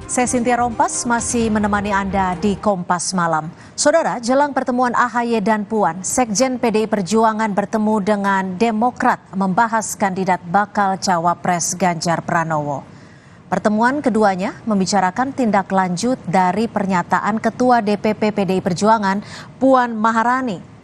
Saya Cynthia Rompas masih menemani Anda di Kompas Malam. Saudara, jelang pertemuan AHY dan Puan, Sekjen PDI Perjuangan bertemu dengan Demokrat membahas kandidat bakal cawapres Ganjar Pranowo. Pertemuan keduanya membicarakan tindak lanjut dari pernyataan Ketua DPP PDI Perjuangan, Puan Maharani.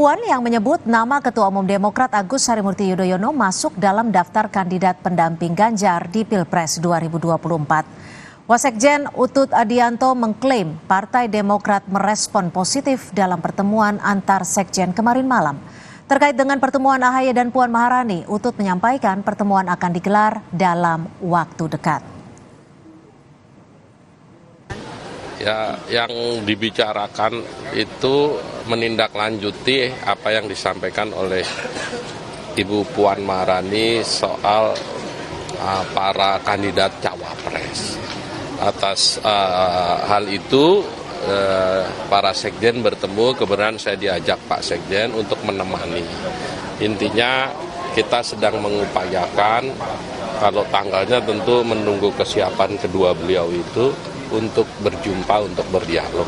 Puan yang menyebut nama Ketua Umum Demokrat Agus Harimurti Yudhoyono masuk dalam daftar kandidat pendamping Ganjar di Pilpres 2024. Wasekjen Utut Adianto mengklaim Partai Demokrat merespon positif dalam pertemuan antar sekjen kemarin malam. Terkait dengan pertemuan AHY dan Puan Maharani, Utut menyampaikan pertemuan akan digelar dalam waktu dekat. Ya, yang dibicarakan itu menindaklanjuti apa yang disampaikan oleh Ibu Puan Maharani soal para kandidat cawapres. Atas hal itu, para sekjen bertemu, kebenaran saya diajak Pak Sekjen untuk menemani. Intinya kita sedang mengupayakan, kalau tanggalnya tentu menunggu kesiapan kedua beliau itu, untuk berjumpa, untuk berdialog.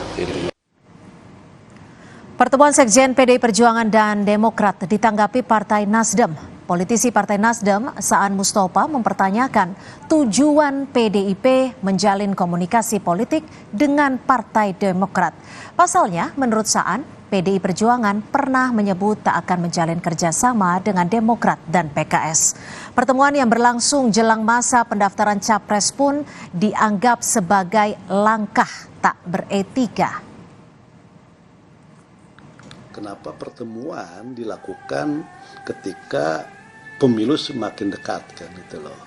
Pertemuan Sekjen PDI Perjuangan dan Demokrat ditanggapi Partai Nasdem. Politisi Partai Nasdem, Saan Mustafa, mempertanyakan tujuan PDIP menjalin komunikasi politik dengan Partai Demokrat. Pasalnya, menurut Saan, PDI Perjuangan pernah menyebut tak akan menjalin kerjasama dengan Demokrat dan PKS. Pertemuan yang berlangsung jelang masa pendaftaran Capres pun dianggap sebagai langkah tak beretika. Kenapa pertemuan dilakukan ketika pemilu semakin dekat kan gitu loh.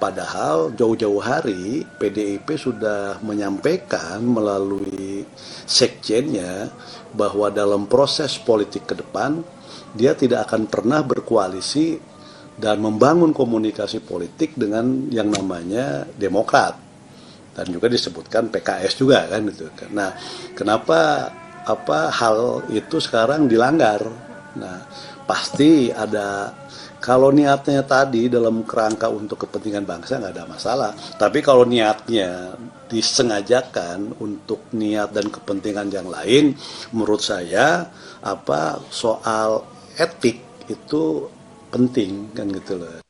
Padahal jauh-jauh hari PDIP sudah menyampaikan melalui sekjennya bahwa dalam proses politik ke depan dia tidak akan pernah berkoalisi dan membangun komunikasi politik dengan yang namanya Demokrat. Dan juga disebutkan PKS juga kan gitu kan. Nah, kenapa hal itu sekarang dilanggar? Nah, pasti ada. Kalau niatnya tadi dalam kerangka untuk kepentingan bangsa nggak ada masalah. Tapi kalau niatnya disengajakan untuk niat dan kepentingan yang lain, menurut saya soal etik itu penting kan gitu loh.